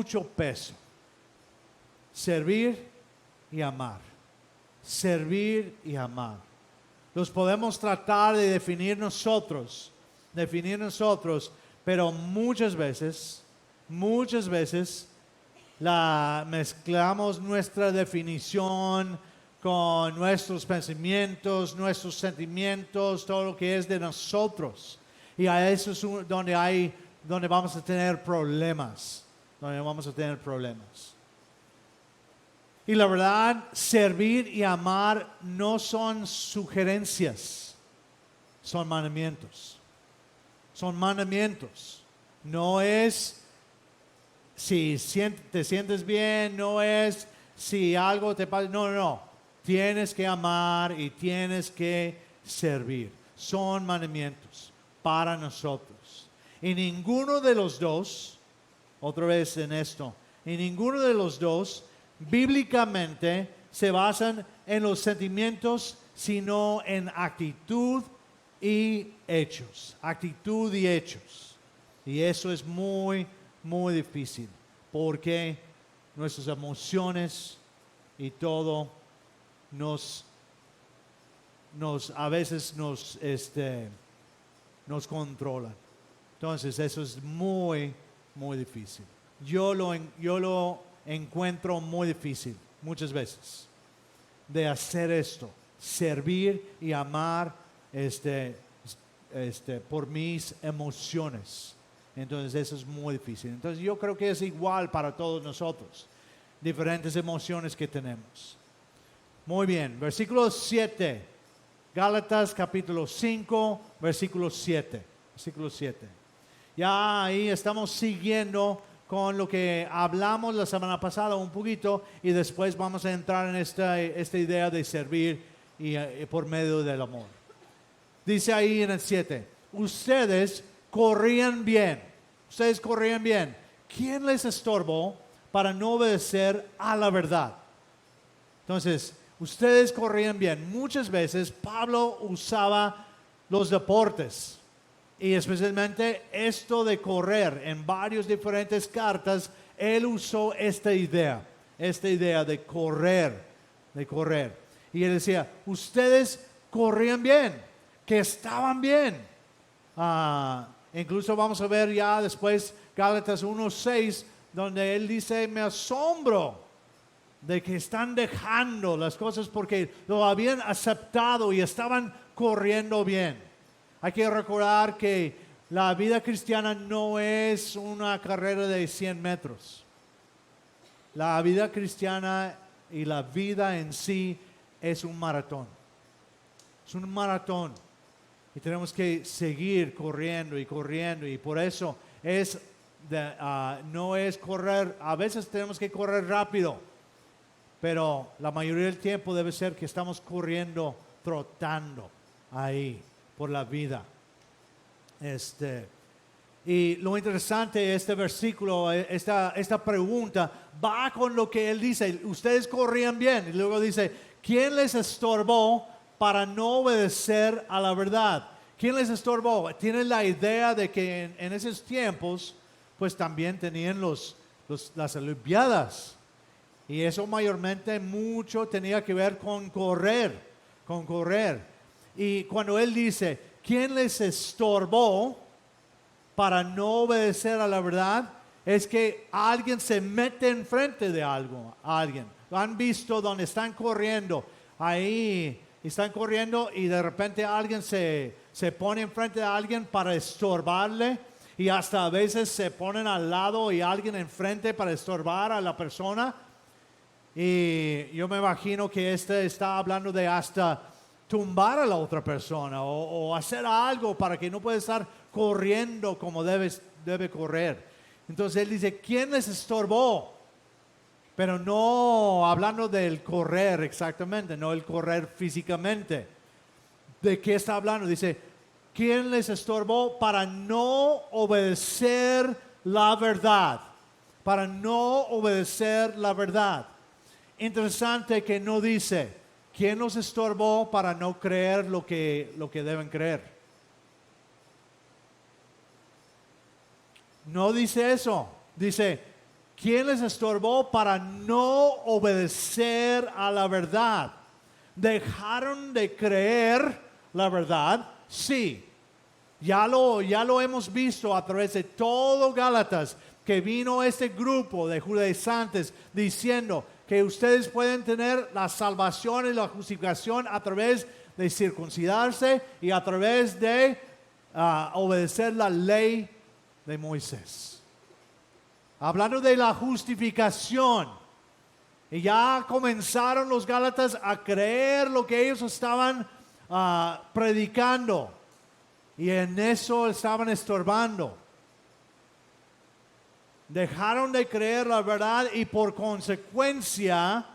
mucho peso. Servir y amar. Servir y amar. Los podemos tratar de definir nosotros, pero muchas veces mezclamos nuestra definición con nuestros pensamientos, nuestros sentimientos, todo lo que es de nosotros. Y a eso es donde vamos a tener problemas. Y la verdad, servir y amar no son sugerencias, son mandamientos. Son mandamientos. No es si te sientes bien, no es si algo te pasa. No. Tienes que amar y tienes que servir. Son mandamientos para nosotros. Y ninguno de los dos, otra vez en esto, y ninguno de los dos bíblicamente se basan en los sentimientos, sino en actitud y hechos. Actitud y hechos. Y eso es muy, muy difícil, porque nuestras emociones y todo a veces nos controlan. Entonces eso es muy, muy difícil. Yo lo encuentro muy difícil muchas veces de hacer esto, servir y amar por mis emociones. Entonces eso es muy difícil. Entonces yo creo que es igual para todos nosotros, diferentes emociones que tenemos. Muy bien, versículo 7, Gálatas capítulo 5, versículo 7. Ya ahí estamos siguiendo con lo que hablamos la semana pasada un poquito, y después vamos a entrar en esta idea de servir y por medio del amor. Dice ahí en el 7, ustedes corrían bien. ¿Quién les estorbó para no obedecer a la verdad? Entonces, ustedes corrían bien. Muchas veces Pablo usaba los deportes, y especialmente esto de correr. En varias diferentes cartas él usó esta idea de correr. Y él decía, ustedes corrían bien, que estaban bien. Incluso vamos a ver ya después Gálatas 1:6, donde él dice, me asombro de que están dejando las cosas porque lo habían aceptado y estaban corriendo bien. Hay que recordar que la vida cristiana no es una carrera de 100 metros. La vida cristiana y la vida en sí es un maratón. Es un maratón. Y tenemos que seguir corriendo, y por eso no es correr. A veces tenemos que correr rápido, pero la mayoría del tiempo debe ser que estamos corriendo, trotando ahí por la vida. Y lo interesante de este versículo, esta pregunta va con lo que él dice. Ustedes corrían bien, y luego dice, ¿quién les estorbó para no obedecer a la verdad? ¿Quién les estorbó? Tienen la idea de que en esos tiempos pues también tenían las Olimpiadas, y eso mayormente mucho tenía que ver con correr. Y cuando él dice, ¿quién les estorbó para no obedecer a la verdad? Es que alguien se mete enfrente de alguien. Lo han visto donde están corriendo. Ahí están corriendo y de repente alguien se pone enfrente de alguien para estorbarle. Y hasta a veces se ponen al lado y alguien enfrente para estorbar a la persona. Y yo me imagino que está hablando de hasta tumbar a la otra persona o hacer algo para que no pueda estar corriendo como debe correr. Entonces él dice, ¿quién les estorbó? Pero no hablando del correr exactamente, no el correr físicamente. ¿De qué está hablando? Dice, ¿quién les estorbó para no obedecer la verdad? Para no obedecer la verdad. Interesante que no dice, ¿quién los estorbó para no creer lo que deben creer? No dice eso. Dice, ¿Quién les estorbó para no obedecer a la verdad? ¿Dejaron de creer la verdad? Sí. Ya lo hemos visto a través de todo Gálatas, que vino este grupo de judaizantes diciendo que ustedes pueden tener la salvación y la justificación a través de circuncidarse y a través de obedecer la ley de Moisés. Hablando de la justificación, y ya comenzaron los Gálatas a creer lo que ellos estaban predicando, y en eso estaban estorbando. Dejaron de creer la verdad y por consecuencia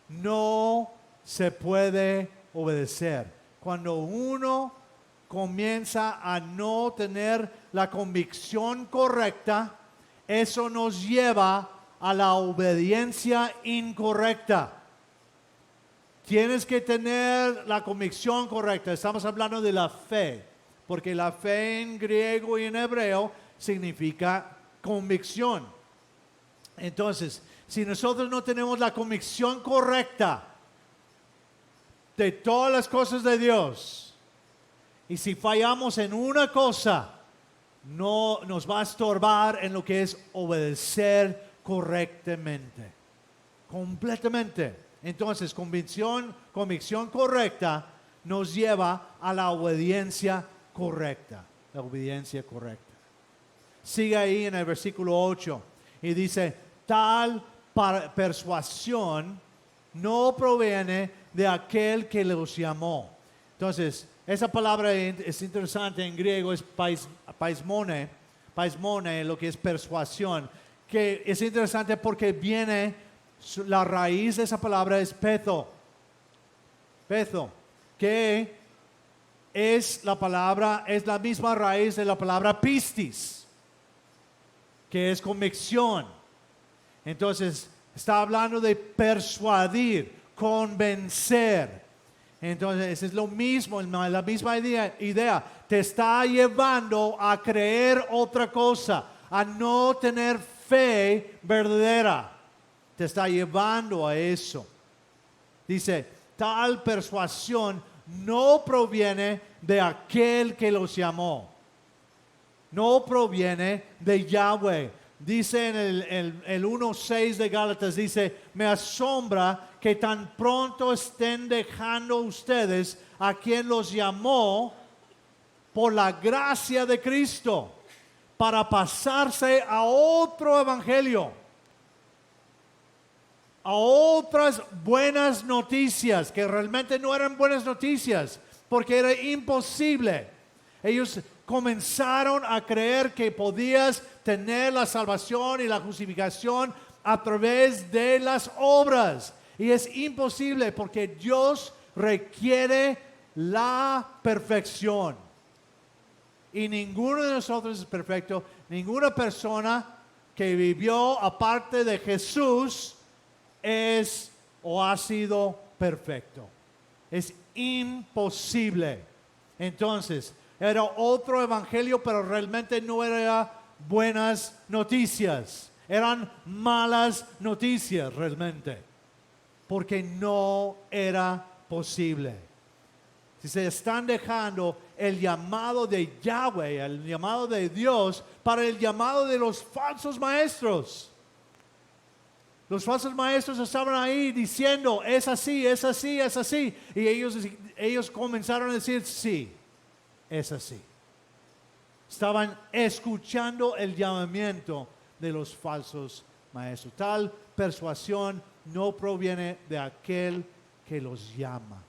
no se puede obedecer. Cuando uno comienza a no tener la convicción correcta, eso nos lleva a la obediencia incorrecta. Tienes que tener la convicción correcta. Estamos hablando de la fe, porque la fe en griego y en hebreo significa convicción. Entonces, si nosotros no tenemos la convicción correcta de todas las cosas de Dios, y si fallamos en una cosa, no nos va a estorbar en lo que es obedecer correctamente, completamente. Entonces, convicción correcta nos lleva a la obediencia correcta, la obediencia correcta. Sigue ahí en el versículo 8 y dice, tal persuasión no proviene de aquel que los llamó. Entonces, esa palabra es interesante en griego, es paismone, lo que es persuasión, que es interesante porque la raíz de esa palabra es petho, que es la misma raíz de la palabra pistis, que es convicción. Entonces, está hablando de persuadir, convencer. Entonces es lo mismo, la misma idea. Te está llevando a creer otra cosa, a no tener fe verdadera. Te está llevando a eso. Dice, tal persuasión no proviene de aquel que los llamó. No proviene de Yahweh. Dice en el 1:6 de Gálatas, dice, me asombra que tan pronto estén dejando ustedes a quien los llamó por la gracia de Cristo para pasarse a otro evangelio, a otras buenas noticias que realmente no eran buenas noticias porque era imposible. Ellos comenzaron a creer que podías tener la salvación y la justificación a través de las obras. Y es imposible porque Dios requiere la perfección. Y ninguno de nosotros es perfecto. Ninguna persona que vivió aparte de Jesús es o ha sido perfecto. Es imposible. Entonces, era otro evangelio, pero realmente no era buenas noticias. Eran malas noticias realmente. Porque no era posible. Si se están dejando el llamado de Yahweh, el llamado de Dios, para el llamado de los falsos maestros. Los falsos maestros estaban ahí diciendo, es así, es así, es así. Y ellos comenzaron a decir, sí, es así. Estaban escuchando el llamamiento de los falsos maestros. Tal persuasión no proviene de aquel que los llama,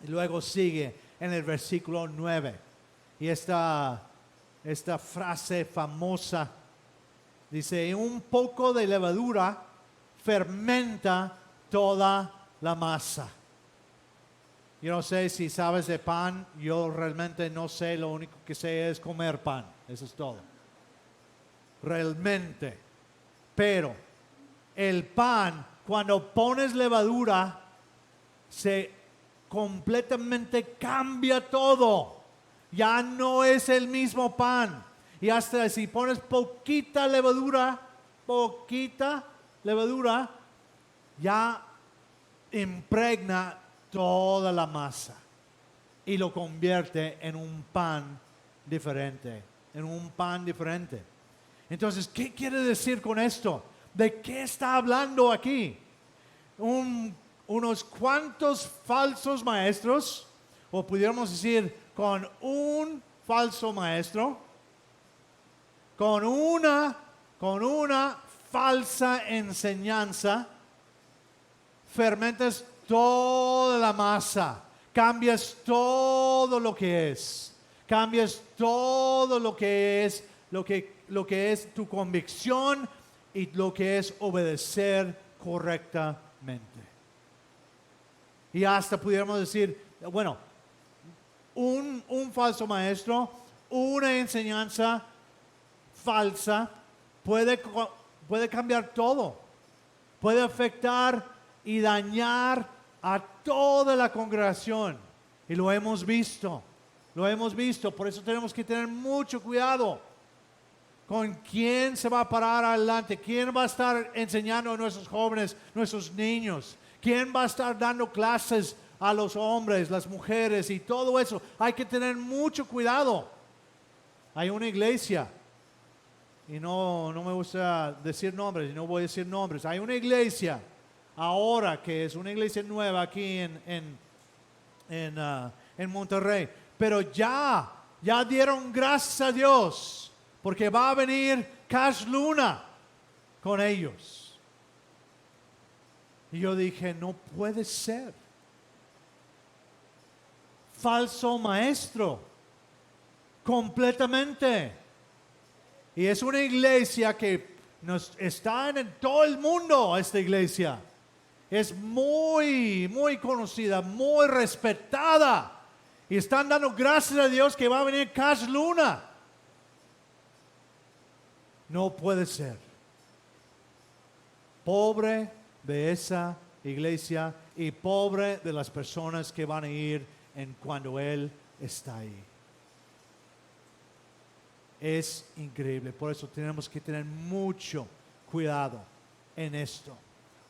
Y luego sigue en el versículo 9. Y esta frase famosa dice, un poco de levadura fermenta toda la masa. Yo no sé si sabes de pan, yo realmente no sé, lo único que sé es comer pan, eso es todo. Realmente. Pero el pan, cuando pones levadura, se completamente cambia todo. Ya no es el mismo pan. Y hasta si pones poquita levadura, ya impregna toda la masa y lo convierte en un pan diferente, Entonces, ¿qué quiere decir con esto? ¿De qué está hablando aquí? Unos cuantos falsos maestros, o pudiéramos decir con un falso maestro, con una falsa enseñanza, fermentas toda la masa, cambias todo lo que es, cambias todo lo que es tu convicción y lo que es obedecer correctamente. Y hasta pudiéramos decir, bueno, un falso maestro, una enseñanza falsa puede cambiar todo, puede afectar y dañar a toda la congregación. Y lo hemos visto, por eso tenemos que tener mucho cuidado con quién se va a parar adelante, quién va a estar enseñando a nuestros jóvenes, nuestros niños, quién va a estar dando clases a los hombres, las mujeres y todo eso. Hay que tener mucho cuidado. Hay una iglesia, y no me gusta decir nombres, y no voy a decir nombres. Hay una iglesia ahora que es una iglesia nueva aquí en Monterrey, pero ya dieron gracias a Dios porque va a venir Cash Luna con ellos. Y yo dije, no puede ser. Falso maestro, completamente. Y es una iglesia que está en todo el mundo, esta iglesia. Es muy, muy conocida, muy respetada. Y están dando gracias a Dios que va a venir Cash Luna. No puede ser. Pobre de esa iglesia y pobre de las personas que van a ir cuando Él está ahí. Es increíble. Por eso tenemos que tener mucho cuidado en esto.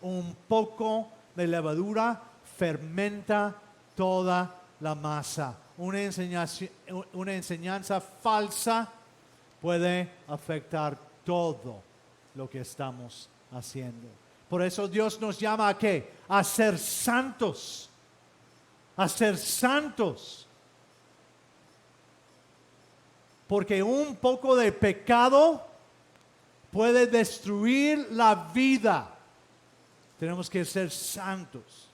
Un poco de levadura fermenta toda la masa. Una enseñanza falsa puede afectar todo lo que estamos haciendo. Por eso Dios nos llama ¿a qué? A ser santos. A ser santos. Porque un poco de pecado puede destruir la vida. Tenemos que ser santos.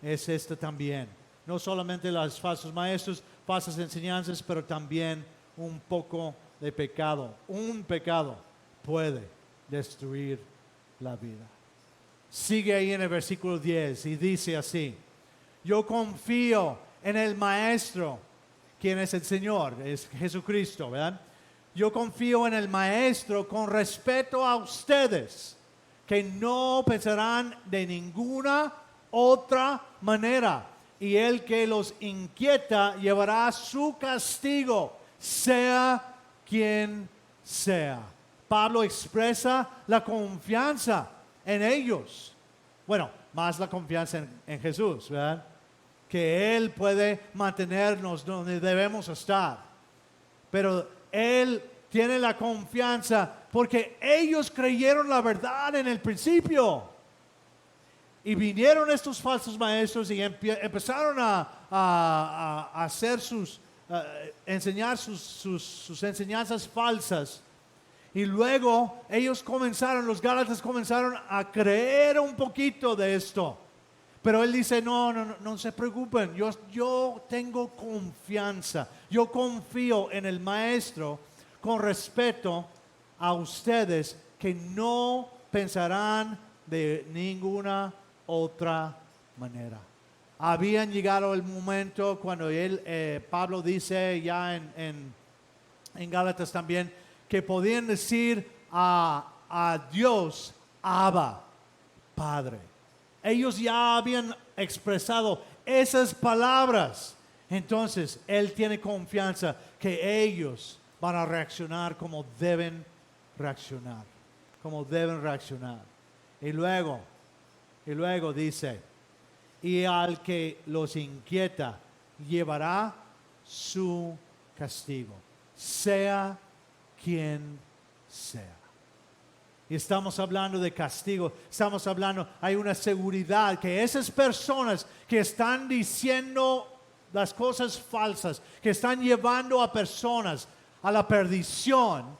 Es esto también. No solamente los falsos maestros, falsas enseñanzas, pero también un poco de pecado. Un pecado puede destruir la vida. Sigue ahí en el versículo 10 y dice así: yo confío en el Maestro, quien es el Señor, es Jesucristo, ¿verdad? Yo confío en el Maestro con respeto a ustedes, que no pensarán de ninguna otra manera, y el que los inquieta llevará su castigo, sea quien sea. Pablo expresa la confianza en ellos. Bueno, más la confianza en Jesús, ¿verdad? Que Él puede mantenernos donde debemos estar. Pero Él tiene la confianza porque ellos creyeron la verdad en el principio. Y vinieron estos falsos maestros y empezaron a hacer enseñar sus enseñanzas falsas. Y luego los Gálatas comenzaron a creer un poquito de esto. Pero él dice, no se preocupen, yo tengo confianza, yo confío en el Maestro con respeto a ustedes que no pensarán de ninguna otra manera. Habían llegado el momento cuando Pablo dice ya en Gálatas también, que podían decir a Dios, Abba, Padre. Ellos ya habían expresado esas palabras. Entonces, Él tiene confianza que ellos van a reaccionar como deben reaccionar. Como deben reaccionar. Y luego dice, y al que los inquieta, llevará su castigo, sea quien sea. Y estamos hablando de castigo, estamos hablando, hay una seguridad que esas personas que están diciendo las cosas falsas, que están llevando a personas a la perdición,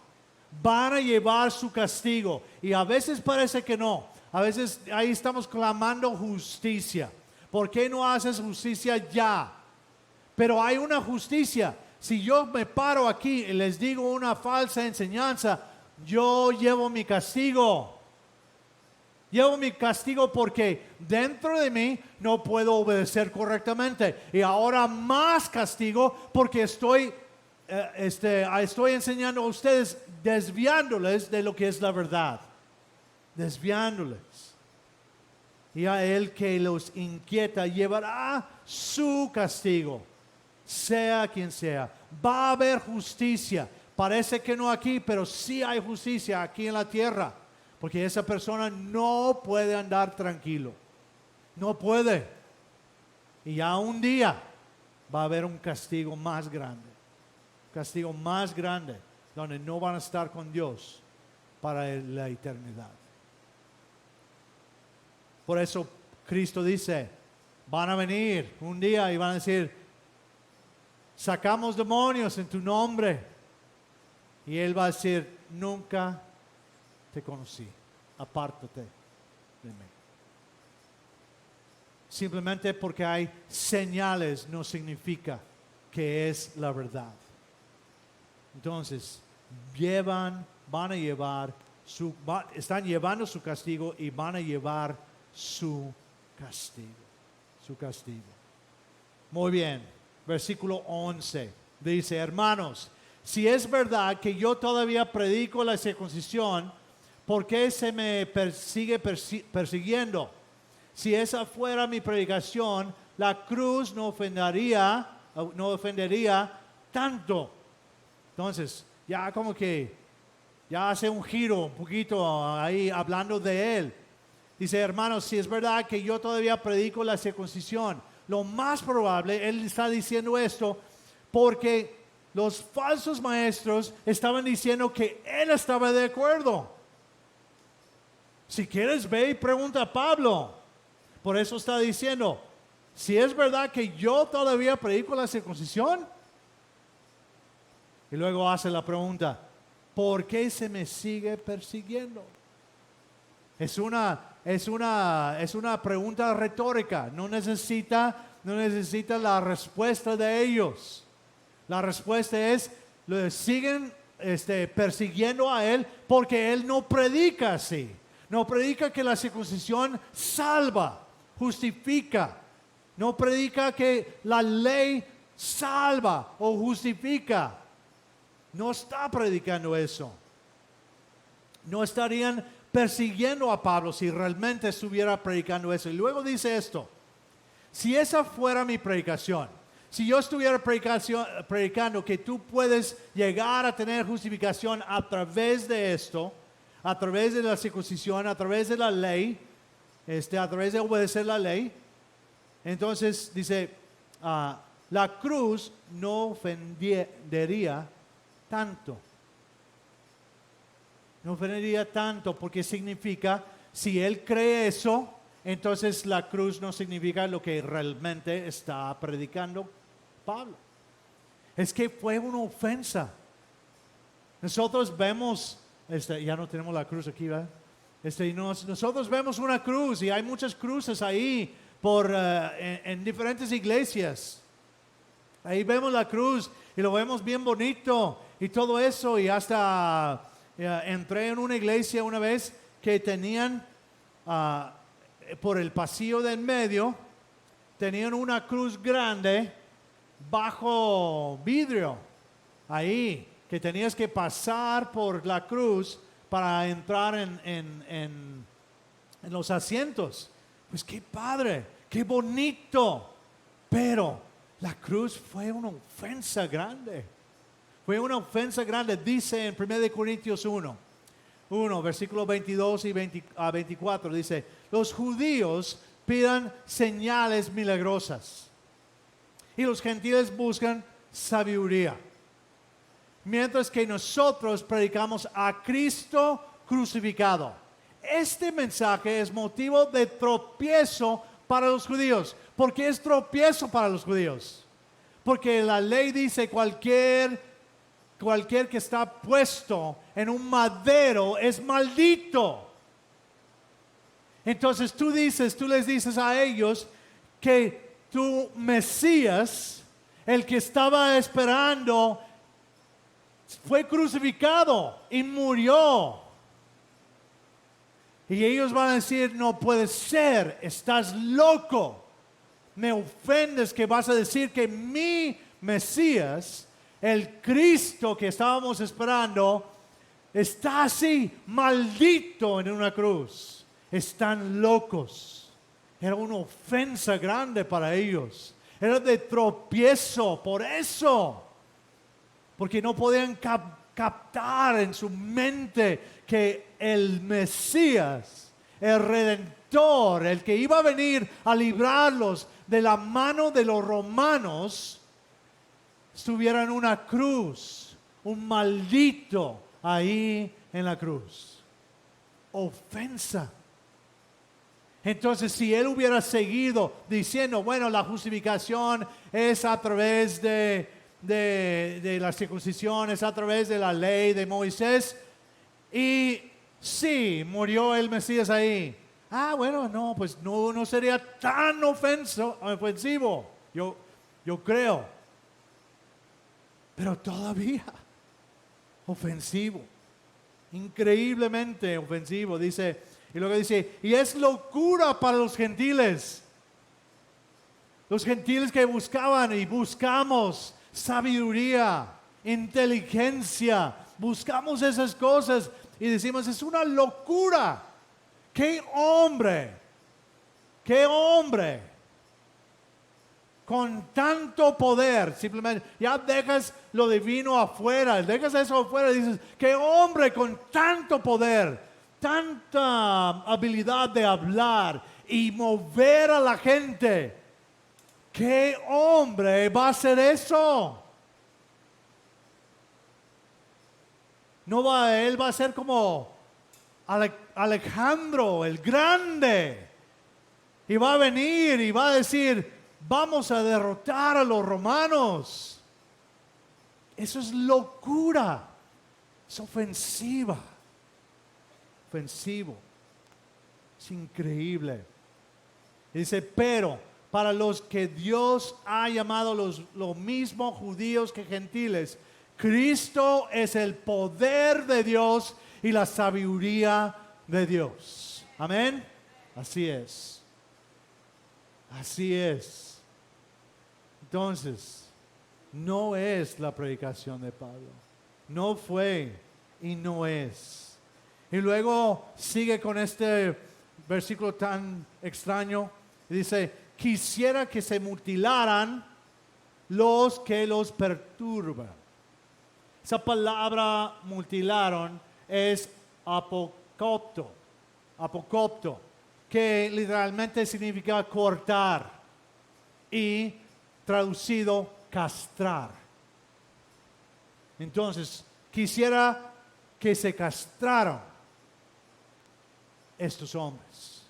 van a llevar su castigo. Y a veces parece que no, a veces ahí estamos clamando justicia. ¿Por qué no haces justicia ya? Pero hay una justicia. Si yo me paro aquí y les digo una falsa enseñanza, yo llevo mi castigo. Llevo mi castigo porque dentro de mí no puedo obedecer correctamente. Y ahora más castigo porque estoy enseñando a ustedes, desviándoles de lo que es la verdad. Desviándoles. Y a el que los inquieta llevará su castigo, sea quien sea. Va a haber justicia. Parece que no aquí, pero sí hay justicia aquí en la tierra. Porque esa persona no puede andar tranquilo. No puede. Y ya un día va a haber un castigo más grande. Un castigo más grande, donde no van a estar con Dios para la eternidad. Por eso Cristo dice, van a venir un día y van a decir, sacamos demonios en tu nombre. Y Él va a decir, nunca te conocí, apártate de mí. Simplemente porque hay señales no significa que es la verdad. Entonces, están llevando su castigo y van a llevar su castigo. Muy bien, versículo 11 dice, hermanos, si es verdad que yo todavía predico la circuncisión, ¿por qué se me sigue persiguiendo? Si esa fuera mi predicación, la cruz no ofendería tanto. Entonces, ya como que ya hace un giro un poquito ahí hablando de él. Dice, hermanos, si es verdad que yo todavía predico la circuncisión, lo más probable, él está diciendo esto porque los falsos maestros estaban diciendo que él estaba de acuerdo. Si quieres, ve y pregunta a Pablo. Por eso está diciendo, si es verdad que yo todavía predico la circuncisión. Y luego hace la pregunta, ¿por qué se me sigue persiguiendo? Es una pregunta retórica. No necesita la respuesta de ellos. La respuesta es, lo siguen persiguiendo a él porque él no predica así. No predica que la circuncisión salva, justifica. No predica que la ley salva o justifica. No está predicando eso. No estarían persiguiendo a Pablo si realmente estuviera predicando eso. Y luego dice esto, si esa fuera mi predicación, si yo estuviera predicando que tú puedes llegar a tener justificación a través de esto, a través de la circuncisión, a través de la ley, a través de obedecer la ley, entonces dice, la cruz no ofendería tanto. No ofendería tanto porque significa, si él cree eso, entonces la cruz no significa lo que realmente está predicando Pablo. Es que fue una ofensa. Nosotros vemos, ya no tenemos la cruz aquí, ¿verdad? Nosotros vemos una cruz y hay muchas cruces ahí en diferentes iglesias. Ahí vemos la cruz y lo vemos bien bonito y todo eso. Y hasta entré en una iglesia una vez que tenían por el pasillo del medio, tenían una cruz grande bajo vidrio. Ahí, que tenías que pasar por la cruz para entrar en los asientos. Pues qué padre, qué bonito. Pero la cruz fue una ofensa grande. Fue una ofensa grande. Dice en 1 Corintios 1, versículos 22 y 24, dice, los judíos pidan señales milagrosas y los gentiles buscan sabiduría, mientras que nosotros predicamos a Cristo crucificado. Este mensaje es motivo de tropiezo para los judíos. ¿Por qué es tropiezo para los judíos? Porque la ley dice cualquier que está puesto en un madero es maldito. Entonces tú les dices a ellos que tu Mesías, el que estaba esperando, fue crucificado y murió. Y ellos van a decir, no puede ser, estás loco. Me ofendes que vas a decir que mi Mesías, el Cristo que estábamos esperando, está así, maldito en una cruz. Están locos. Era una ofensa grande para ellos. Era de tropiezo por eso. Porque no podían captar en su mente que el Mesías, el Redentor, el que iba a venir a librarlos de la mano de los romanos, estuviera en una cruz, un maldito ahí en la cruz. Ofensa. Entonces, si él hubiera seguido diciendo, bueno, la justificación es a través de la circuncisión, es a través de la ley de Moisés, y sí, murió el Mesías ahí. Bueno, no, pues no sería tan ofensivo, yo creo. Pero todavía ofensivo, increíblemente ofensivo, dice. Y luego dice, y es locura para los gentiles. Los gentiles que buscaban y buscamos sabiduría, inteligencia, buscamos esas cosas y decimos, es una locura. ¡Qué hombre! ¡Qué hombre! Con tanto poder, simplemente, ya dejas lo divino afuera, dejas eso afuera y dices, ¡qué hombre con tanto poder! Tanta habilidad de hablar y mover a la gente. ¿Qué hombre va a hacer eso? Él va a ser como Alejandro el Grande. Y va a venir y va a decir, vamos a derrotar a los romanos. Eso es locura. Es ofensivo. Es increíble. Dice, pero para los que Dios ha llamado lo mismo judíos que gentiles, Cristo es el poder de Dios y la sabiduría de Dios. Amén. Así es. Así es. Entonces, no es la predicación de Pablo. No fue y no es. Y luego sigue con este versículo tan extraño. Dice, quisiera que se mutilaran los que los perturban. Esa palabra mutilaron es apocopto, que literalmente significa cortar y traducido castrar. Entonces, quisiera que se castraron estos hombres.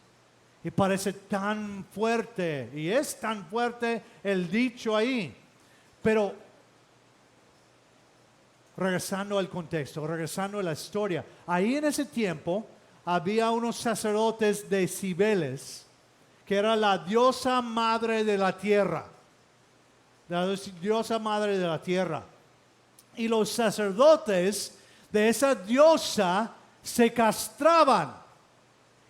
Y parece tan fuerte, y es tan fuerte el dicho ahí. Pero regresando al contexto, regresando a la historia, ahí en ese tiempo había unos sacerdotes de Cibeles, que era la diosa madre de la tierra. La diosa madre de la tierra. Y los sacerdotes de esa diosa se castraban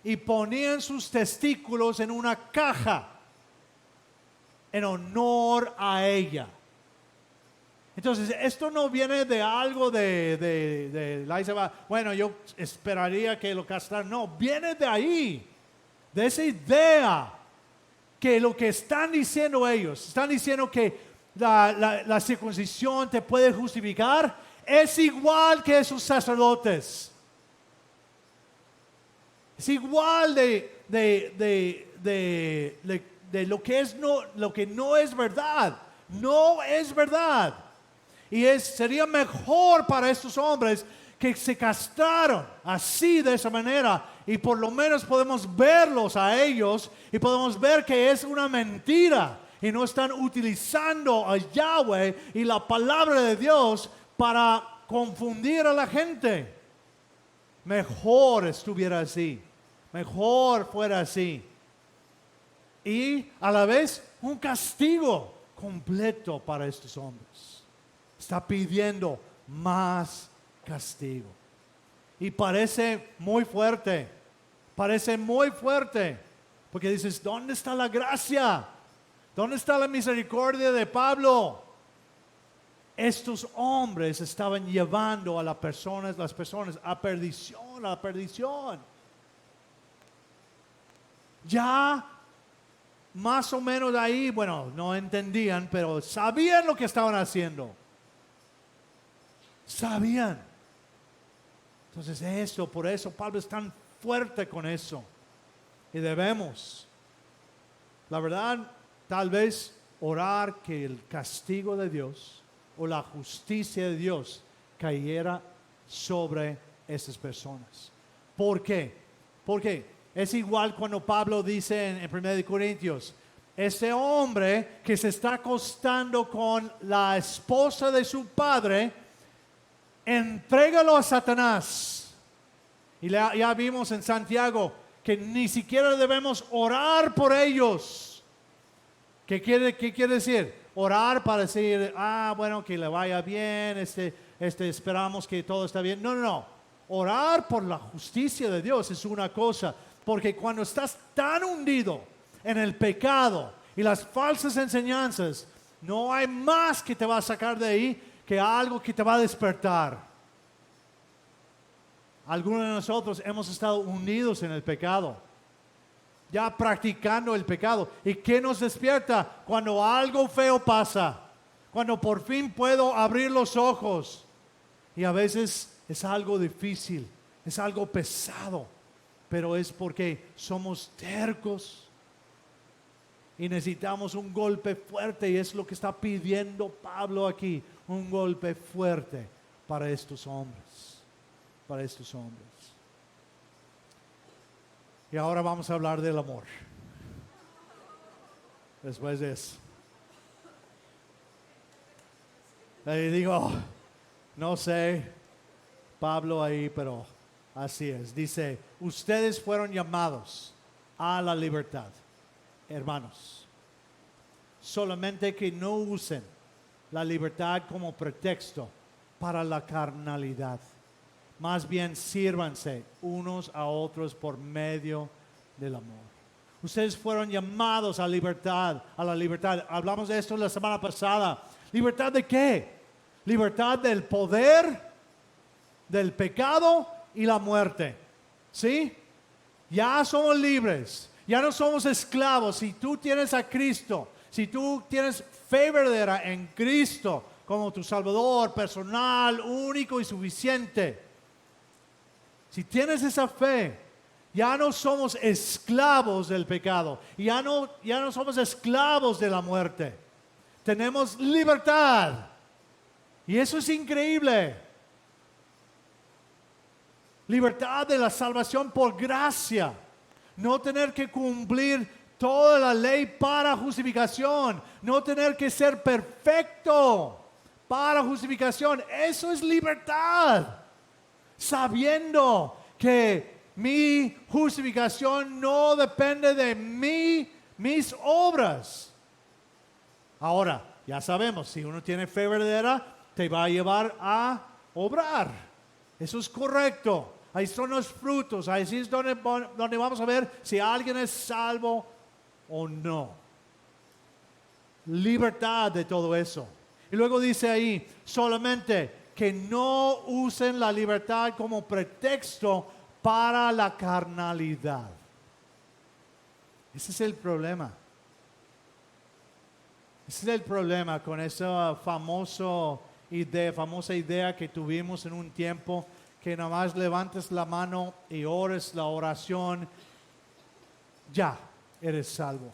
y ponían sus testículos en una caja en honor a ella. Entonces, esto no viene de algo de bueno, yo esperaría que lo castraran. No, viene de ahí, de esa idea que lo que están diciendo ellos, están diciendo que la circuncisión te puede justificar, es igual que esos sacerdotes. Es igual de lo que es lo que no es verdad. No es verdad. Y sería mejor para estos hombres que se castraron así, de esa manera, y por lo menos podemos verlos a ellos y podemos ver que es una mentira y no están utilizando a Yahweh y la palabra de Dios para confundir a la gente. Mejor estuviera así, mejor fuera así. Y a la vez un castigo completo para estos hombres. Está pidiendo más castigo. Y parece muy fuerte, porque dices, ¿dónde está la gracia? ¿Dónde está la misericordia de Pablo? Estos hombres estaban llevando a las personas a perdición. Ya más o menos ahí, bueno, no entendían, pero sabían lo que estaban haciendo. Sabían. Entonces por eso Pablo es tan fuerte con eso. Y debemos, la verdad, tal vez orar que el castigo de Dios o la justicia de Dios cayera sobre esas personas. ¿Por qué? Porque es igual cuando Pablo dice en 1 Corintios, ese hombre que se está acostando con la esposa de su padre, entrégalo a Satanás. Y ya vimos en Santiago que ni siquiera debemos orar por ellos. ¿Qué quiere decir? Orar para decir, bueno, que le vaya bien, esperamos que todo está bien. No. Orar por la justicia de Dios es una cosa, porque cuando estás tan hundido en el pecado y las falsas enseñanzas, no hay más que te va a sacar de ahí que algo que te va a despertar. Algunos de nosotros hemos estado hundidos en el pecado, ya practicando el pecado. ¿Y qué nos despierta? Cuando algo feo pasa, cuando por fin puedo abrir los ojos. Y a veces es algo difícil, es algo pesado, pero es porque somos tercos y necesitamos un golpe fuerte, y es lo que está pidiendo Pablo aquí, un golpe fuerte para estos hombres. Y ahora vamos a hablar del amor. Después de eso. Le digo, no sé, Pablo ahí, pero así es. Dice, ustedes fueron llamados a la libertad, hermanos. Solamente que no usen la libertad como pretexto para la carnalidad. Más bien sírvanse unos a otros por medio del amor. Ustedes fueron llamados a la libertad. Hablamos de esto la semana pasada. ¿Libertad de qué? Libertad del poder, del pecado y la muerte. ¿Sí? Ya somos libres. Ya no somos esclavos. Si tú tienes a Cristo, si tú tienes fe verdadera en Cristo como tu Salvador personal, único y suficiente. Si tienes esa fe, ya no somos esclavos del pecado, ya no somos esclavos de la muerte. Tenemos libertad. Y eso es increíble. Libertad de la salvación por gracia. No tener que cumplir toda la ley para justificación. No tener que ser perfecto para justificación. Eso es libertad. Sabiendo que mi justificación no depende de mis obras. Ahora, ya sabemos, si uno tiene fe verdadera, te va a llevar a obrar. Eso es correcto. Ahí son los frutos. Ahí es donde vamos a ver si alguien es salvo o no. Libertad de todo eso. Y luego dice ahí, solamente que no usen la libertad como pretexto para la carnalidad. Ese es el problema. Ese es el problema con esa famosa idea que tuvimos en un tiempo, que nada más levantes la mano y ores la oración, ya eres salvo.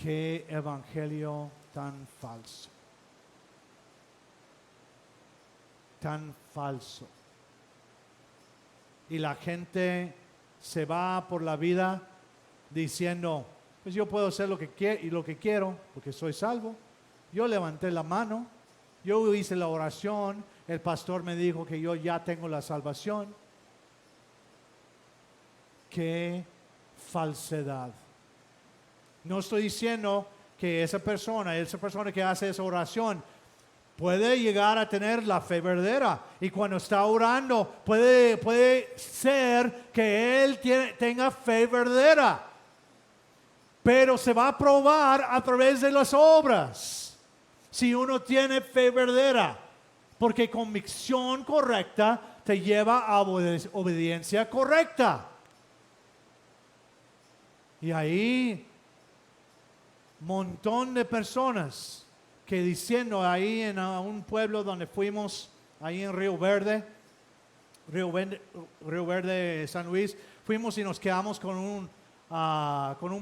Qué evangelio tan falso. Tan falso. Y la gente se va por la vida diciendo, pues yo puedo hacer lo que quiero porque soy salvo. Yo levanté la mano, yo hice la oración, el pastor me dijo que yo ya tengo la salvación. Qué falsedad. No estoy diciendo que esa persona que hace esa oración puede llegar a tener la fe verdadera, y cuando está orando puede ser que él tenga fe verdadera, pero se va a probar a través de las obras si uno tiene fe verdadera, porque convicción correcta te lleva a obediencia correcta. Y ahí montón de personas que diciendo ahí en un pueblo donde fuimos, ahí en Río Verde, San Luis, fuimos y nos quedamos con un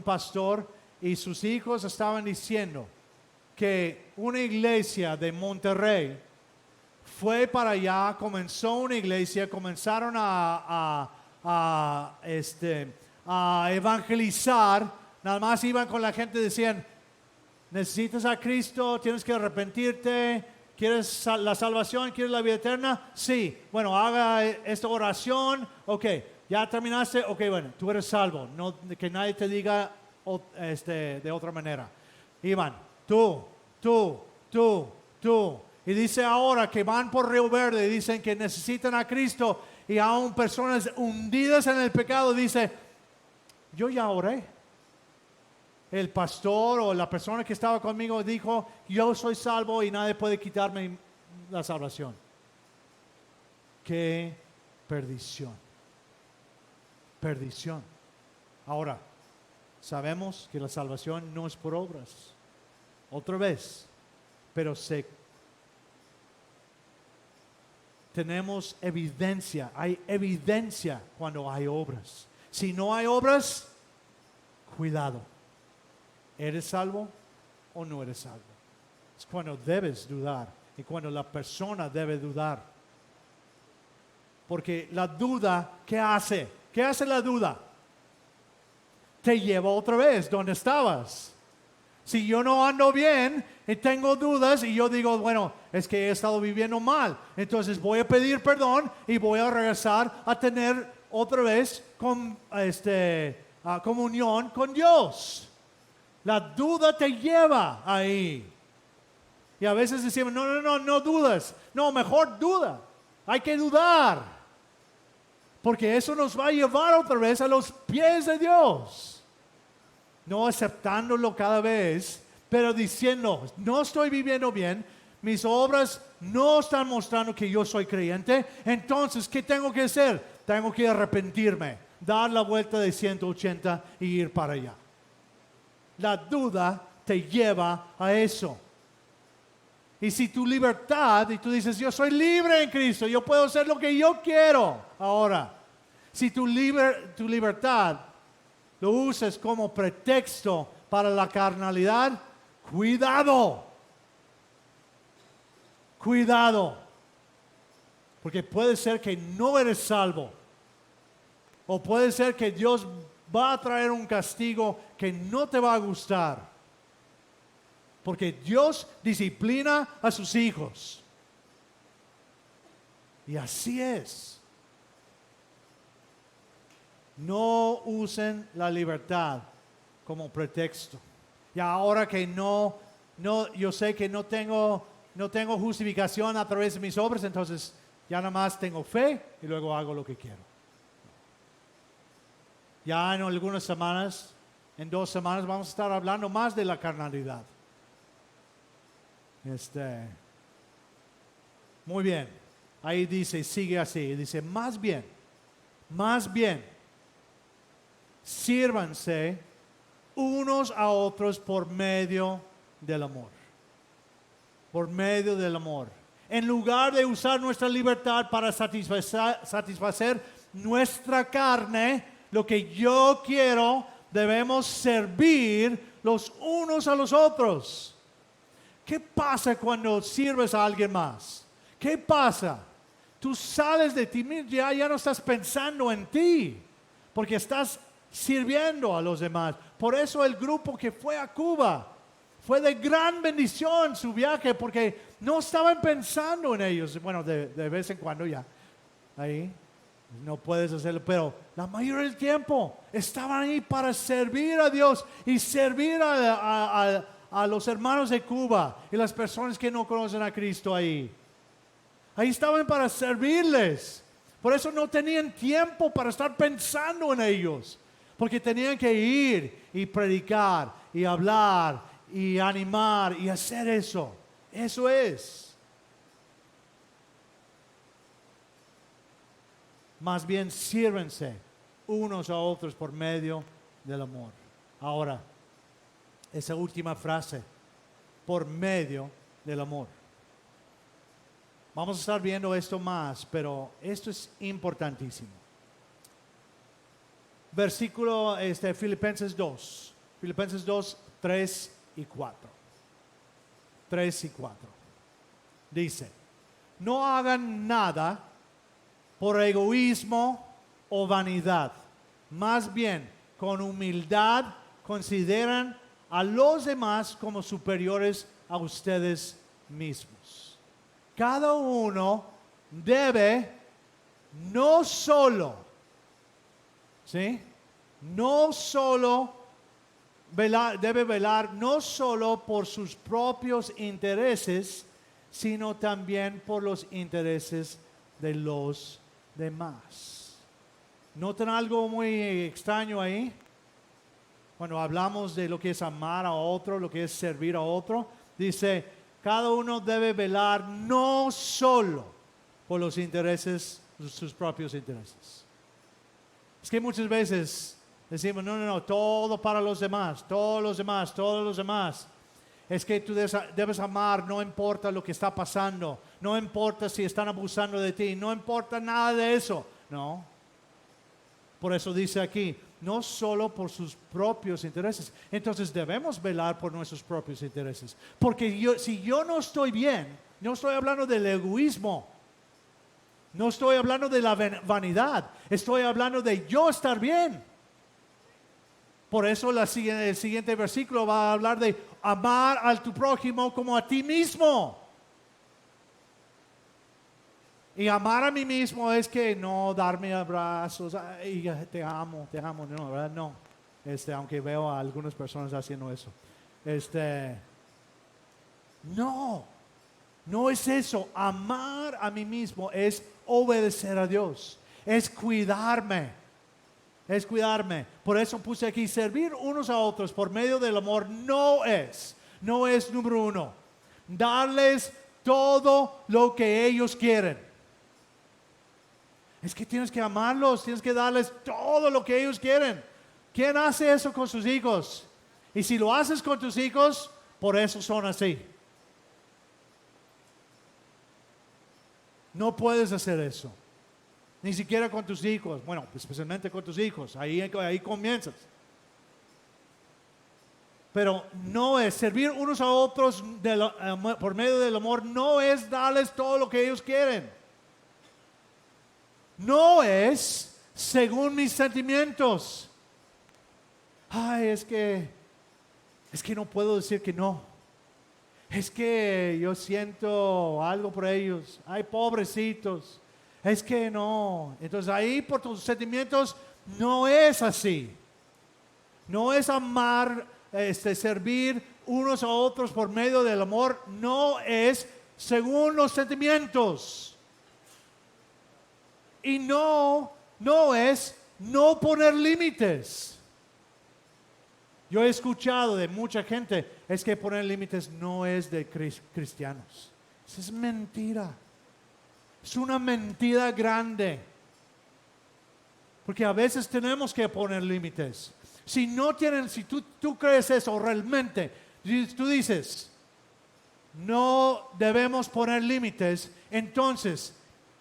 pastor, y sus hijos estaban diciendo que una iglesia de Monterrey fue para allá, comenzó una iglesia, comenzaron a evangelizar, nada más iban con la gente, decían, necesitas a Cristo, tienes que arrepentirte, ¿quieres la salvación? ¿Quieres la vida eterna? Sí. Bueno, haga esta oración. Ok, ya terminaste. Ok, bueno, tú eres salvo. No, que nadie te diga de otra manera. Iban, tú. Y dice ahora que van por Río Verde y dicen que necesitan a Cristo, y aún personas hundidas en el pecado dice, yo ya oré. El pastor o la persona que estaba conmigo dijo, yo soy salvo y nadie puede quitarme la salvación. Qué perdición. Perdición. Ahora, sabemos que la salvación no es por obras. Otra vez, pero tenemos evidencia. Hay evidencia cuando hay obras. Si no hay obras, cuidado. ¿Eres salvo o no eres salvo? Es cuando debes dudar y cuando la persona debe dudar. Porque la duda, ¿qué hace? ¿Qué hace la duda? Te lleva otra vez donde estabas. Si yo no ando bien y tengo dudas y yo digo, bueno, es que he estado viviendo mal, entonces voy a pedir perdón y voy a regresar a tener otra vez comunión con Dios. La duda te lleva ahí. Y a veces decimos, no dudas. No, mejor duda. Hay que dudar. Porque eso nos va a llevar otra vez a los pies de Dios. No aceptándolo cada vez, pero diciendo, no estoy viviendo bien, mis obras no están mostrando que yo soy creyente, entonces, ¿qué tengo que hacer? Tengo que arrepentirme, dar la vuelta de 180 y ir para allá. La duda te lleva a eso. Y si tu libertad, y tú dices, yo soy libre en Cristo, yo puedo hacer lo que yo quiero ahora. Si tu libertad lo usas como pretexto para la carnalidad, cuidado. Cuidado. Porque puede ser que no eres salvo. O puede ser que Dios va a traer un castigo que no te va a gustar. Porque Dios disciplina a sus hijos. Y así es. No usen la libertad como pretexto. Y ahora que yo sé que no tengo justificación a través de mis obras, entonces ya nada más tengo fe y luego hago lo que quiero. Ya en algunas semanas, en 2 semanas, vamos a estar hablando más de la carnalidad. Muy bien. Ahí dice, sigue así. Dice, más bien, sírvanse unos a otros por medio del amor. Por medio del amor. En lugar de usar nuestra libertad para satisfacer nuestra carne, lo que yo quiero, debemos servir los unos a los otros. ¿Qué pasa cuando sirves a alguien más? ¿Qué pasa? Tú sales de ti mismo, ya no estás pensando en ti, porque estás sirviendo a los demás. Por eso el grupo que fue a Cuba fue de gran bendición su viaje, porque no estaban pensando en ellos. Bueno, de vez en cuando ya, ahí no puedes hacerlo, pero la mayoría del tiempo estaban ahí para servir a Dios y servir a los hermanos de Cuba y las personas que no conocen a Cristo ahí. Ahí estaban para servirles. Por eso no tenían tiempo para estar pensando en ellos, porque tenían que ir y predicar y hablar y animar y hacer eso. Eso es. Más bien sírvense unos a otros por medio del amor. Ahora, esa última frase, por medio del amor. Vamos a estar viendo esto más, pero esto es importantísimo. Versículo Filipenses 2. Filipenses 2, 3 y 4. 3 y 4. Dice, no hagan nada por egoísmo o vanidad. Más bien, con humildad, consideran a los demás como superiores a ustedes mismos. Cada uno debe no solo, ¿sí? No solo debe velar no solo por sus propios intereses, sino también por los intereses de los demás. ¿Notan algo muy extraño ahí? Cuando hablamos de lo que es amar a otro, lo que es servir a otro, dice, cada uno debe velar no solo por los intereses, sus propios intereses. Es que muchas veces decimos, no, todo para los demás, todos los demás, todos los demás. Es que tú debes amar, no importa lo que está pasando, no importa si están abusando de ti, no importa nada de eso. No. Por eso dice aquí, no solo por sus propios intereses. Entonces debemos velar por nuestros propios intereses. Porque si yo no estoy bien, no estoy hablando del egoísmo, no estoy hablando de la vanidad, estoy hablando de yo estar bien. Por eso el siguiente versículo va a hablar de amar a tu prójimo como a ti mismo. Y amar a mí mismo es que no darme abrazos, ay, te amo, no, ¿verdad? No, aunque veo a algunas personas haciendo eso. No es eso. Amar a mí mismo es obedecer a Dios, es cuidarme. Por eso puse aquí, servir unos a otros por medio del amor no es número uno, darles todo lo que ellos quieren. Es que tienes que amarlos, tienes que darles todo lo que ellos quieren. ¿Quién hace eso con sus hijos? Y si lo haces con tus hijos, por eso son así. No puedes hacer eso. Ni siquiera con tus hijos. Bueno, especialmente con tus hijos. Ahí comienzas. Pero no es servir unos a otros por medio del amor. No es darles todo lo que ellos quieren. No es según mis sentimientos. Ay, es que no puedo decir que no. Es que yo siento algo por ellos. Ay, pobrecitos. Es que no. Entonces ahí por tus sentimientos no es así. No es amar, servir unos a otros por medio del amor. No es según los sentimientos. Y no es no poner límites. Yo he escuchado de mucha gente, es que poner límites no es de cristianos. Eso es mentira. Es una mentira grande. Porque a veces tenemos que poner límites. Si tú crees eso realmente, tú dices, no debemos poner límites, entonces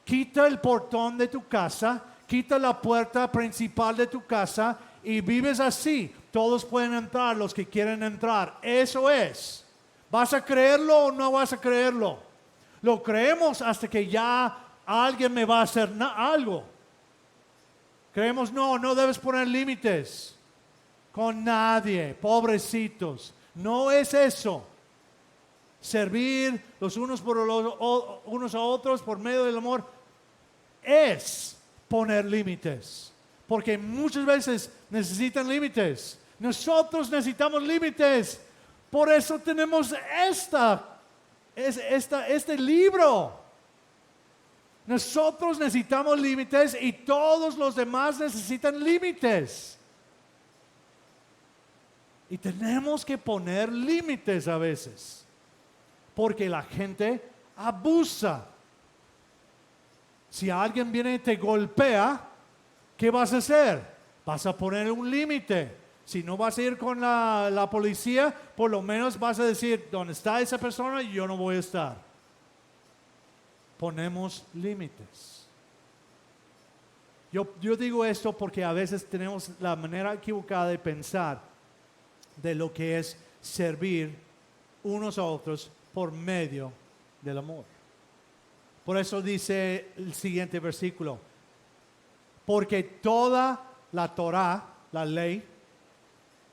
quita el portón de tu casa, quita la puerta principal de tu casa y vives así. Todos pueden entrar, los que quieren entrar. Eso es. ¿Vas a creerlo o no vas a creerlo? Lo creemos hasta que ya alguien me va a hacer algo. Creemos, no debes poner límites con nadie, pobrecitos. No es eso. Servir los unos unos a otros por medio del amor es poner límites. Porque muchas veces necesitan límites. Nosotros necesitamos límites. Por eso tenemos este libro. Nosotros necesitamos límites y todos los demás necesitan límites. Y tenemos que poner límites a veces. Porque la gente abusa. Si alguien viene y te golpea, ¿qué vas a hacer? Vas a poner un límite. Si no vas a ir con la policía, por lo menos vas a decir, ¿dónde está esa persona? Yo no voy a estar. Ponemos límites. Yo digo esto porque a veces tenemos la manera equivocada de pensar de lo que es servir unos a otros por medio del amor. Por eso dice el siguiente versículo, porque toda la Torá, la ley,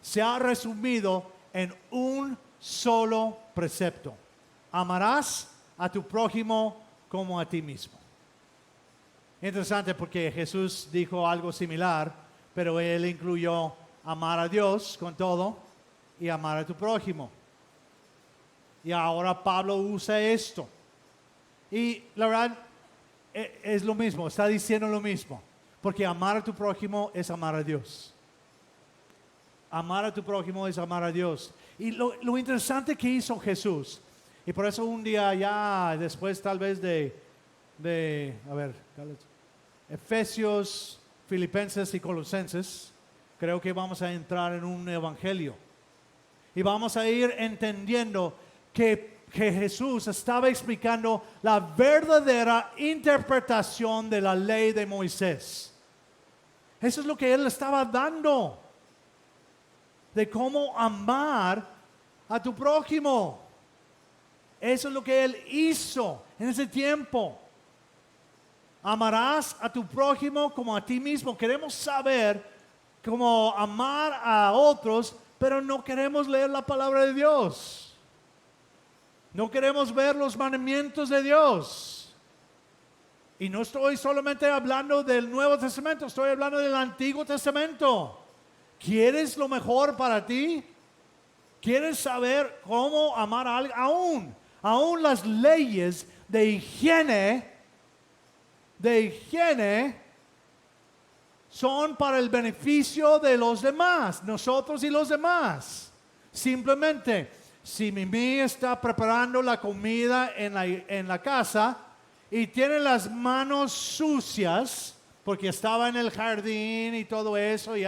se ha resumido en un solo precepto. Amarás a tu prójimo como a ti mismo. Interesante porque Jesús dijo algo similar, pero él incluyó amar a Dios con todo y amar a tu prójimo. Y ahora Pablo usa esto. Y la verdad es lo mismo, está diciendo lo mismo. Porque amar a tu prójimo es amar a Dios. Amar a tu prójimo es amar a Dios. Y lo interesante que hizo Jesús, y por eso un día ya después tal vez Efesios, Filipenses y Colosenses, creo que vamos a entrar en un evangelio. Y vamos a ir entendiendo que Jesús estaba explicando la verdadera interpretación de la ley de Moisés. Eso es lo que él estaba dando. De cómo amar a tu prójimo. Eso es lo que él hizo en ese tiempo. Amarás a tu prójimo como a ti mismo. Queremos saber cómo amar a otros, pero no queremos leer la palabra de Dios. No queremos ver los mandamientos de Dios. Y no estoy solamente hablando del Nuevo Testamento, estoy hablando del Antiguo Testamento. ¿Quieres lo mejor para ti? ¿Quieres saber cómo amar a alguien? Aún las leyes de higiene son para el beneficio de los demás, nosotros y los demás. Simplemente, si Mimi está preparando la comida en la casa y tiene las manos sucias, porque estaba en el jardín y todo eso, y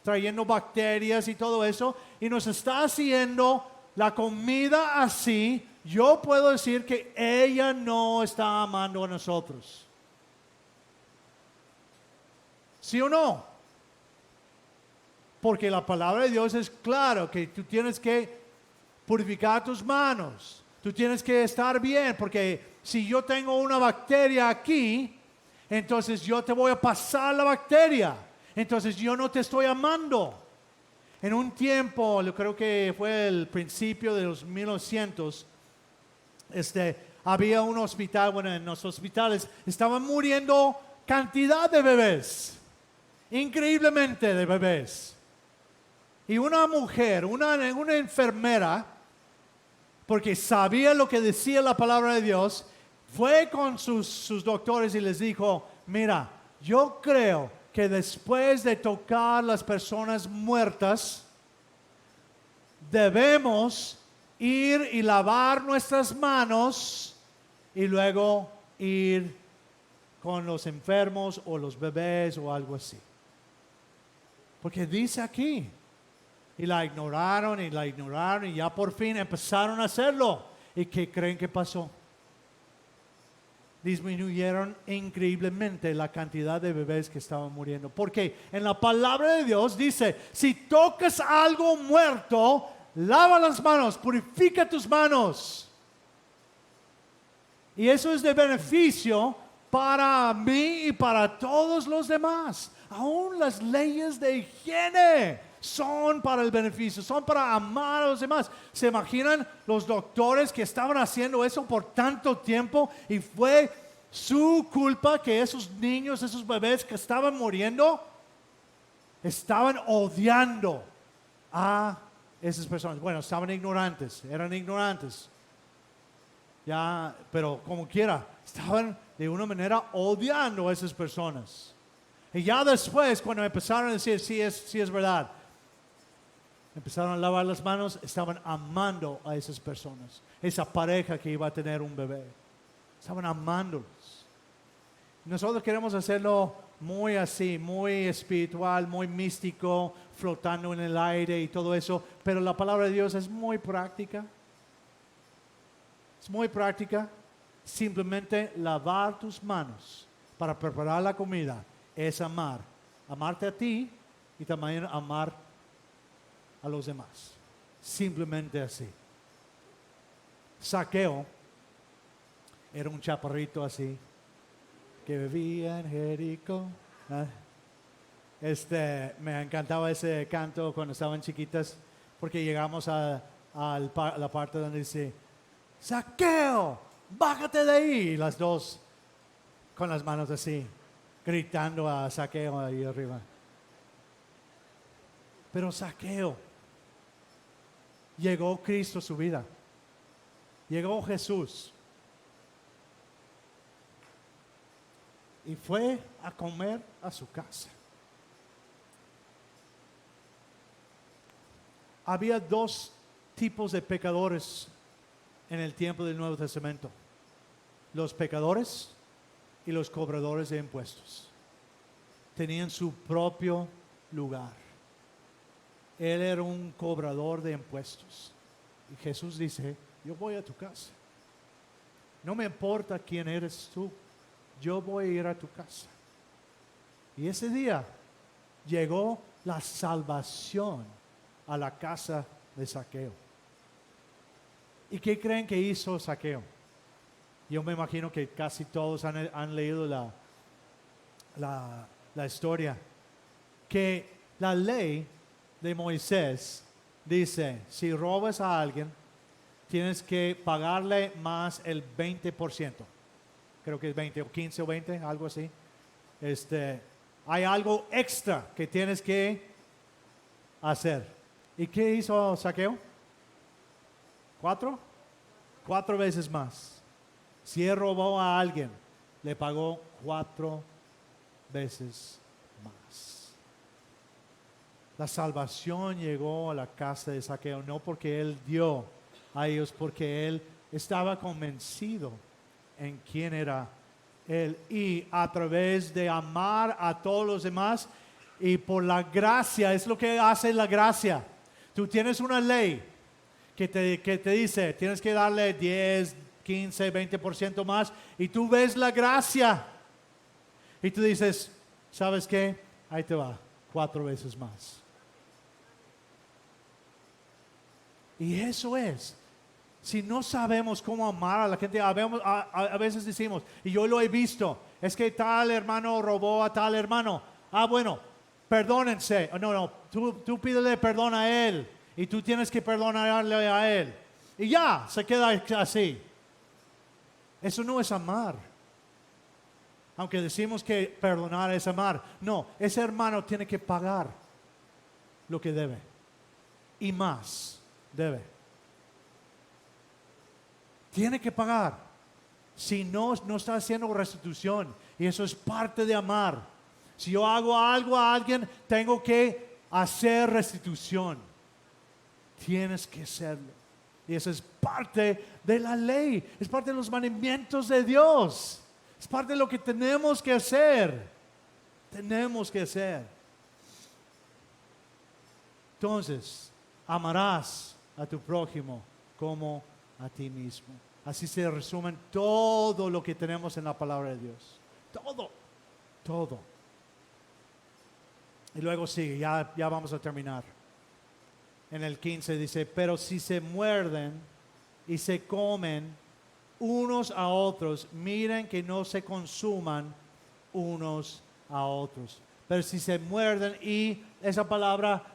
trayendo bacterias y todo eso, y nos está haciendo la comida así, yo puedo decir que ella no está amando a nosotros. ¿Sí o no? Porque la palabra de Dios es claro que tú tienes que purificar tus manos, tú tienes que estar bien, porque si yo tengo una bacteria aquí, entonces yo te voy a pasar la bacteria. Entonces yo no te estoy amando. En un tiempo, yo creo que fue el principio de los 1900, había un hospital, bueno, en los hospitales estaban muriendo cantidad de bebés. Increíblemente de bebés. Y una mujer, una enfermera, porque sabía lo que decía la palabra de Dios, fue con sus doctores y les dijo, mira, yo creo que después de tocar las personas muertas, debemos ir y lavar nuestras manos y luego ir con los enfermos o los bebés o algo así. Porque dice aquí, y la ignoraron y ya por fin empezaron a hacerlo. ¿Y qué creen que pasó? Disminuyeron increíblemente la cantidad de bebés que estaban muriendo. Porque en la palabra de Dios dice, si tocas algo muerto, lava las manos, purifica tus manos. Y eso es de beneficio para mí y para todos los demás. Aún las leyes de higiene son para el beneficio, son para amar a los demás. ¿Se imaginan los doctores que estaban haciendo eso por tanto tiempo y fue su culpa que esos niños, esos bebés que estaban muriendo, estaban odiando a esas personas? Bueno, estaban ignorantes, eran ignorantes. Ya, pero como quiera, estaban de una manera odiando a esas personas. Y ya después, cuando empezaron a decir, sí es verdad, empezaron a lavar las manos, estaban amando a esas personas. Esa pareja que iba a tener un bebé, estaban amándolos. Nosotros queremos hacerlo muy así, muy espiritual, muy místico, flotando en el aire y todo eso, pero la palabra de Dios es muy práctica. Es muy práctica. Simplemente lavar tus manos para preparar la comida es amar. Amarte a ti y también amar a los demás. Simplemente así. Zaqueo era un chaparrito así que vivía en Jericó. Me encantaba ese canto cuando estaban chiquitas, porque llegamos a la parte donde dice, Zaqueo, bájate de ahí. Y las dos con las manos así, gritando a Zaqueo ahí arriba. Pero Zaqueo, llegó Cristo a su vida. Llegó Jesús. Y fue a comer a su casa. Había dos tipos de pecadores en el tiempo del Nuevo Testamento: los pecadores y los cobradores de impuestos. Tenían su propio lugar. Él era un cobrador de impuestos. Y Jesús dice, yo voy a tu casa. No me importa quién eres tú, yo voy a ir a tu casa. Y ese día llegó la salvación a la casa de Zaqueo. ¿Y qué creen que hizo Zaqueo? Yo me imagino que casi todos han leído la historia. Que la ley de Moisés dice, si robas a alguien, tienes que pagarle más el 20%. Creo que es 20 o 15 o 20, algo así. Hay algo extra que tienes que hacer. ¿Y qué hizo Zaqueo? 4 veces más. Si él robó a alguien, le pagó 4 veces más. La salvación llegó a la casa de Zaqueo, no porque él dio a ellos, porque él estaba convencido en quién era él. Y a través de amar a todos los demás y por la gracia, es lo que hace la gracia. Tú tienes una ley que te dice, tienes que darle 10, 15, 20% más, y tú ves la gracia y tú dices, ¿sabes qué? Ahí te va, 4 veces más. Y eso es, si no sabemos cómo amar a la gente, a veces decimos, y yo lo he visto, es que tal hermano robó a tal hermano. Bueno, perdónense. No, tú pídele perdón a él y tú tienes que perdonarle a él. Y ya, se queda así. Eso no es amar. Aunque decimos que perdonar es amar. No, ese hermano tiene que pagar lo que debe. Y más debe. Tiene que pagar. Si no, no está haciendo restitución. Y eso es parte de amar. Si yo hago algo a alguien, tengo que hacer restitución. Tienes que hacerlo. Y eso es parte de la ley. Es parte de los mandamientos de Dios. Es parte de lo que tenemos que hacer. Tenemos que hacer. Entonces, amarás a tu prójimo como a ti mismo. Así se resumen todo lo que tenemos en la palabra de Dios. Todo. Y luego sigue, ya vamos a terminar. En el 15 dice, pero si se muerden y se comen unos a otros, miren que no se consuman unos a otros. Pero si se muerden, y esa palabra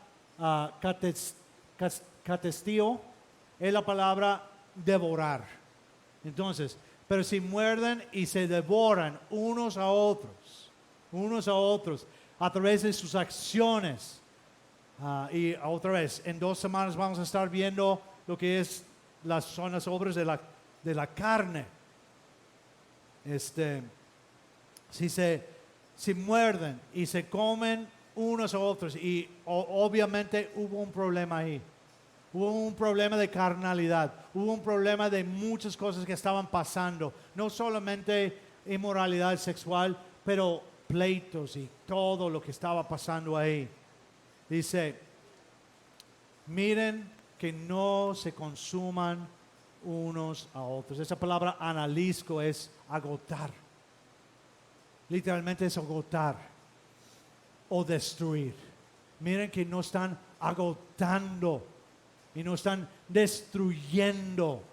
catestío es la palabra devorar. Entonces, pero si muerden y se devoran unos a otros a través de sus acciones. Y otra vez, en 2 semanas vamos a estar viendo lo que son las obras de la carne. Si muerden y se comen unos a otros, y obviamente hubo un problema ahí. Hubo un problema de carnalidad, hubo un problema de muchas cosas que estaban pasando, no solamente inmoralidad sexual, pero pleitos y todo lo que estaba pasando ahí. Dice, miren que no se consuman unos a otros. Esa palabra analisco es agotar. Literalmente es agotar o destruir. Miren que no están agotando y no están destruyendo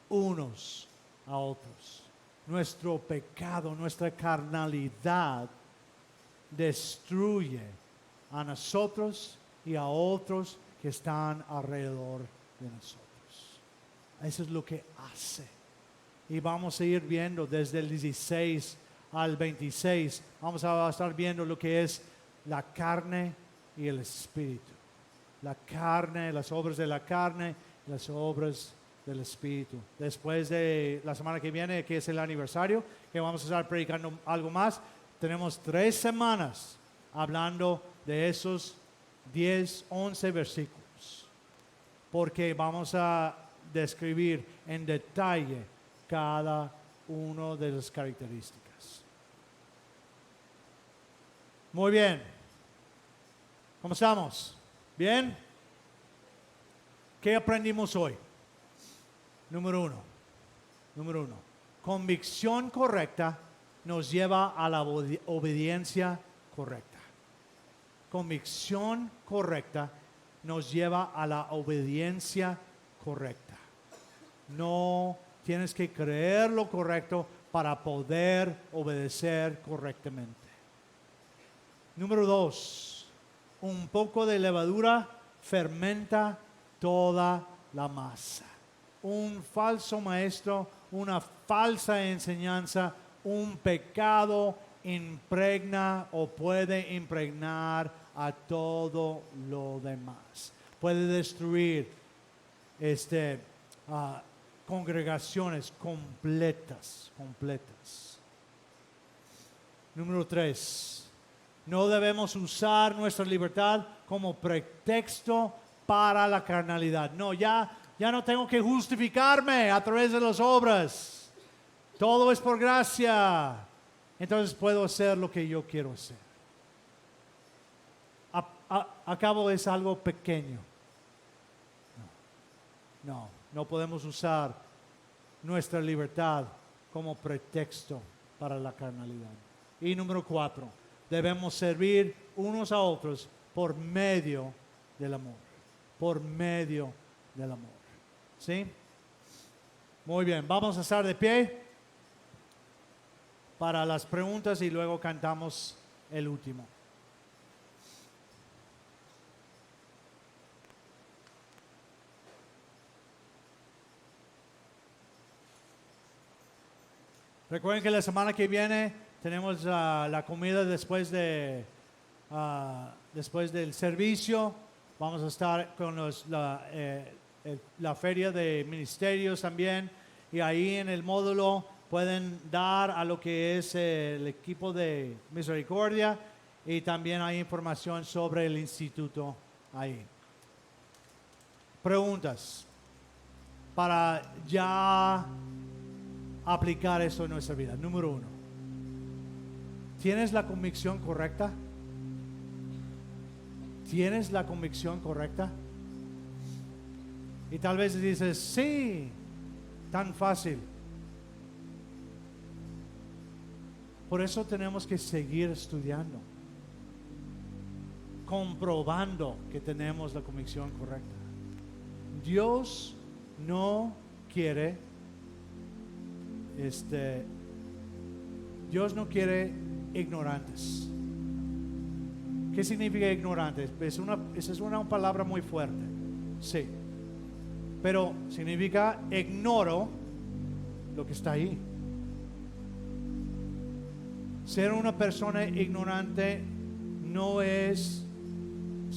unos a otros. Nuestro pecado, nuestra carnalidad destruye a nosotros y a otros que están alrededor de nosotros. Eso es lo que hace. Y vamos a ir viendo desde el 16 al 26. Vamos a estar viendo lo que es la carne y el espíritu. La carne, las obras de la carne, las obras del espíritu. Después de la semana que viene, que es el aniversario, que vamos a estar predicando algo más, tenemos 3 semanas hablando de esos 10, 11 versículos. Porque vamos a describir en detalle cada una de las características. Muy bien. ¿Cómo estamos? ¿Bien? ¿Qué aprendimos hoy? Número uno. Convicción correcta nos lleva a la obediencia correcta. Convicción correcta nos lleva a la obediencia correcta. No tienes que creer lo correcto para poder obedecer correctamente. Número 2. Un poco de levadura fermenta toda la masa. Un falso maestro, una falsa enseñanza, un pecado impregna o puede impregnar a todo lo demás. Puede destruir congregaciones completas. Número 3. No debemos usar nuestra libertad como pretexto para la carnalidad. No, ya no tengo que justificarme a través de las obras. Todo es por gracia. Entonces puedo hacer lo que yo quiero hacer. A cabo es algo pequeño. No podemos usar nuestra libertad como pretexto para la carnalidad. Y número 4. Debemos servir unos a otros por medio del amor. Por medio del amor. ¿Sí? Muy bien, vamos a estar de pie para las preguntas y luego cantamos el último. Recuerden que la semana que viene tenemos la comida después del servicio. Vamos a estar con la feria de ministerios también. Y ahí en el módulo pueden dar a lo que es el equipo de misericordia. Y también hay información sobre el instituto ahí. Preguntas para ya aplicar eso en nuestra vida. Número 1. ¿Tienes la convicción correcta? ¿Tienes la convicción correcta? Y tal vez dices, sí, tan fácil. Por eso tenemos que seguir estudiando, comprobando que tenemos la convicción correcta. Dios no quiere, Dios no quiere ignorantes. ¿Qué significa ignorantes? Esa es una palabra muy fuerte, sí. Pero significa ignoro lo que está ahí. Ser una persona ignorante no es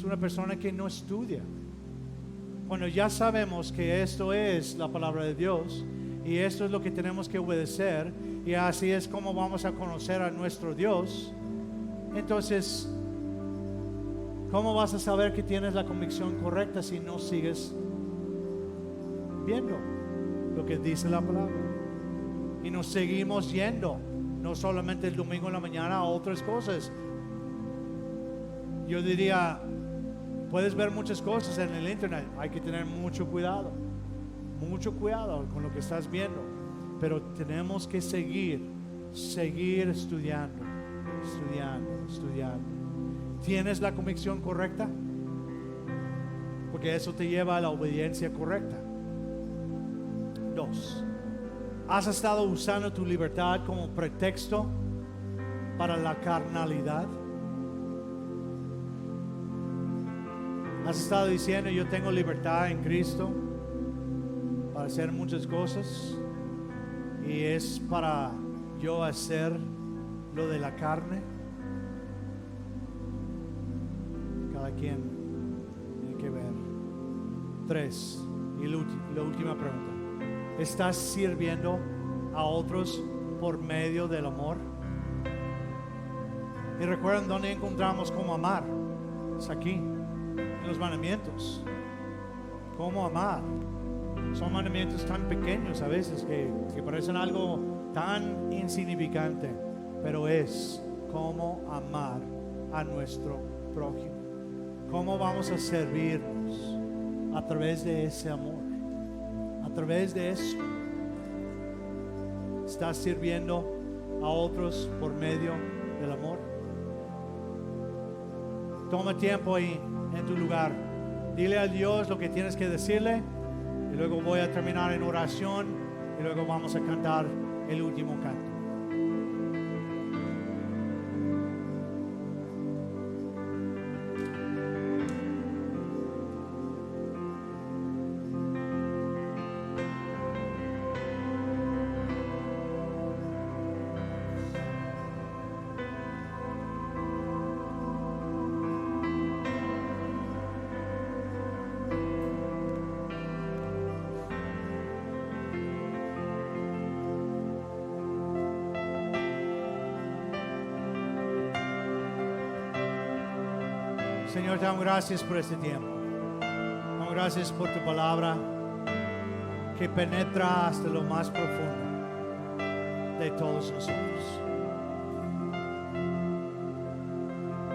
una persona que no estudia. Cuando ya sabemos que esto es la palabra de Dios y esto es lo que tenemos que obedecer y así es como vamos a conocer a nuestro Dios, entonces, ¿cómo vas a saber que tienes la convicción correcta si no sigues viendo lo que dice la palabra? Y nos seguimos yendo, no solamente el domingo en la mañana, a otras cosas. Yo diría, puedes ver muchas cosas en el internet, hay que tener mucho cuidado con lo que estás viendo, pero tenemos que seguir estudiando. ¿Tienes la convicción correcta? Porque eso te lleva a la obediencia correcta. 2. ¿Has estado usando tu libertad como pretexto para la carnalidad? ¿Has estado diciendo yo tengo libertad en Cristo para hacer muchas cosas y es para yo hacer lo de la carne? Cada quien tiene que ver. 3. Y la última pregunta. ¿Estás sirviendo a otros por medio del amor? Y recuerden dónde encontramos cómo amar. Es aquí, en los mandamientos. ¿Cómo amar? Son mandamientos tan pequeños a veces que parecen algo tan insignificante, pero es cómo amar a nuestro prójimo. ¿Cómo vamos a servirnos? A través de ese amor. A través de eso. ¿Estás sirviendo a otros por medio del amor? Toma tiempo ahí en tu lugar. Dile a Dios lo que tienes que decirle. Y luego voy a terminar en oración. Y luego vamos a cantar el último canto. Señor, te damos gracias por este tiempo. Damos gracias por tu palabra que penetra hasta lo más profundo de todos nosotros.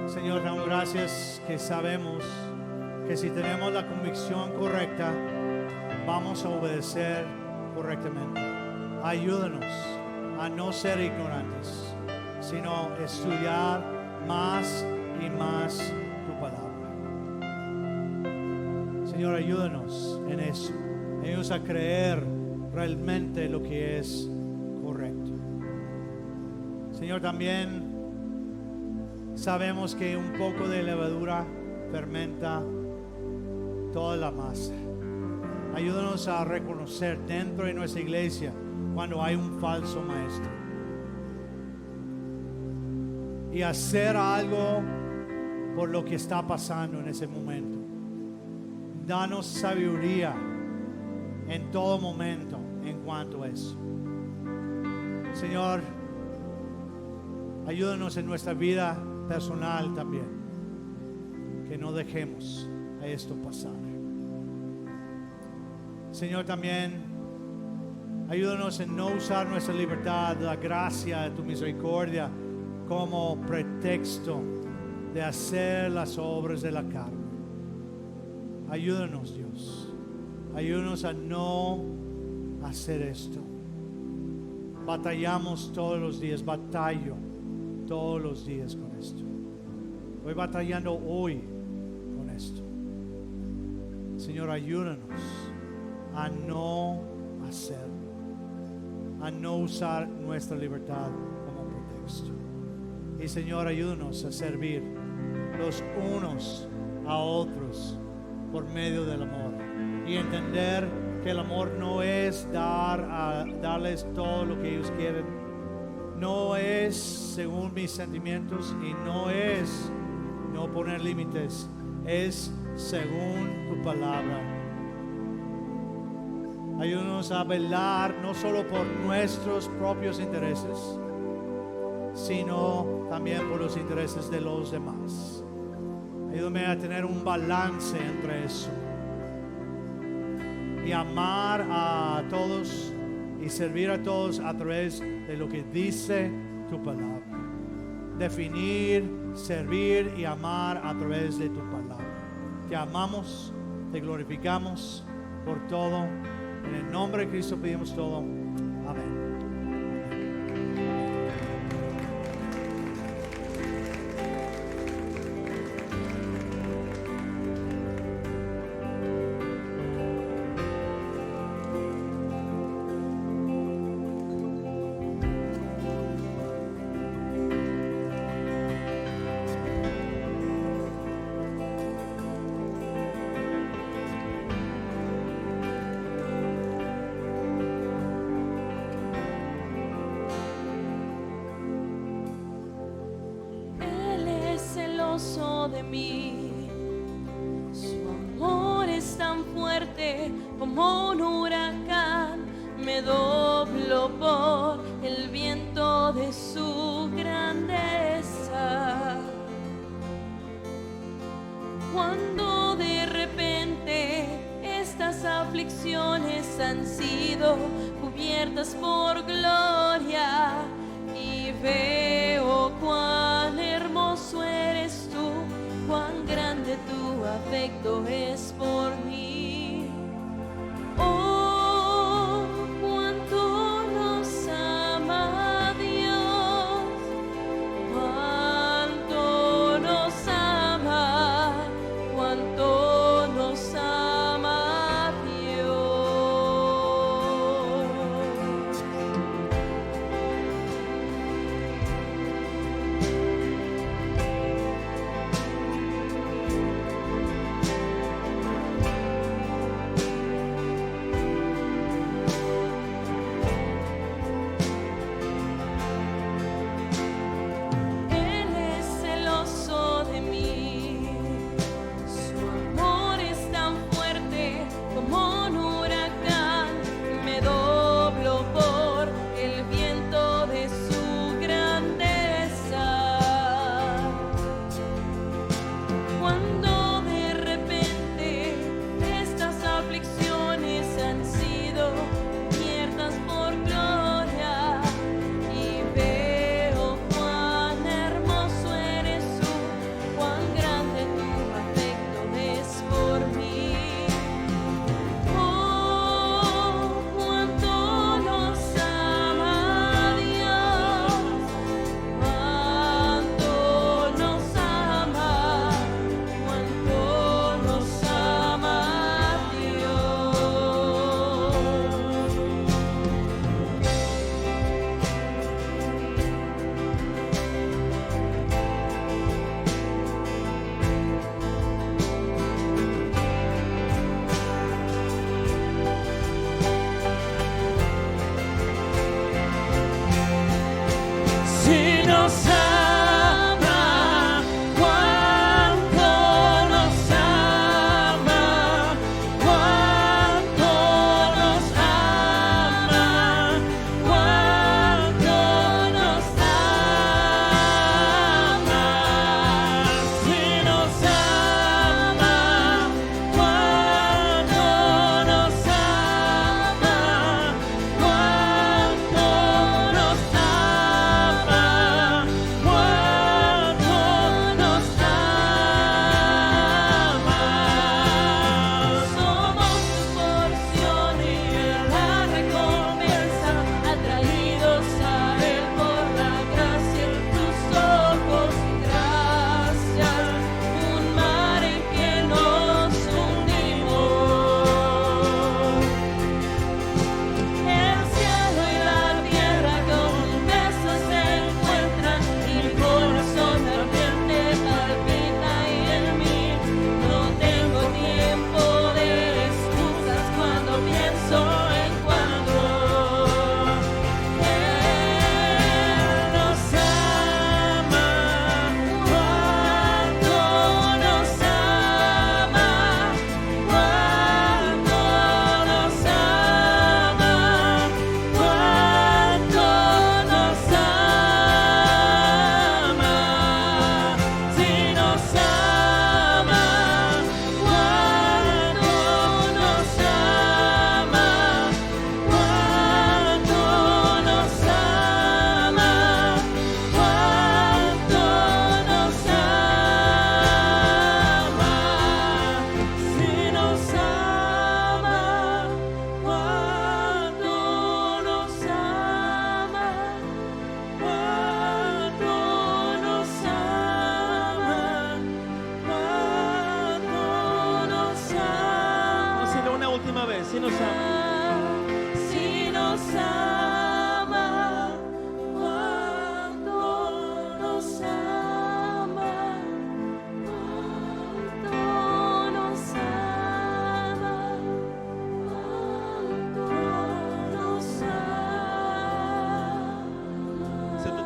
Señor, te damos gracias que sabemos que si tenemos la convicción correcta, vamos a obedecer correctamente. Ayúdanos a no ser ignorantes, sino estudiar más y más tu palabra. Señor, ayúdanos en eso. Ayúdanos a creer realmente lo que es correcto. Señor, también sabemos que un poco de levadura fermenta toda la masa. Ayúdanos a reconocer dentro de nuestra iglesia cuando hay un falso maestro y hacer algo por lo que está pasando en ese momento. Danos sabiduría en todo momento en cuanto a eso. Señor, ayúdanos en nuestra vida personal también, que no dejemos a esto pasar. Señor, también ayúdanos en no usar nuestra libertad, la gracia de tu misericordia como pretexto de hacer las obras de la carne. Ayúdanos, Dios. Ayúdanos a no hacer esto. Batallamos todos los días, batallo todos los días con esto. Voy batallando hoy con esto. Señor, ayúdanos a no hacerlo, a no usar nuestra libertad como pretexto. Y Señor, ayúdanos a servir los unos a otros por medio del amor y entender que el amor no es darles todo lo que ellos quieren, no es según mis sentimientos y no es no poner límites, es según tu palabra. Ayúdanos a velar no solo por nuestros propios intereses, sino también por los intereses de los demás. Ayúdame a tener un balance entre eso y amar a todos y servir a todos a través de lo que dice tu palabra. Definir, servir y amar a través de tu palabra. Te amamos, te glorificamos por todo. En el nombre de Cristo pedimos todo. Amén. De mí, su amor es tan fuerte como un huracán, me doblo por el viento de su grandeza. Cuando de repente estas aflicciones han sido cubiertas por gloria y veo cuán hermoso eres tú, cuán grande tu afecto es por mí. Oh, cuánto nos ama Dios, cuánto nos ama, cuánto nos ama Dios.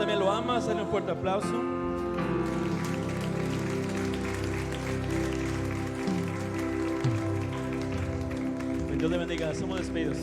también lo ama, denle un fuerte aplauso. Dios te bendiga, somos despedidos.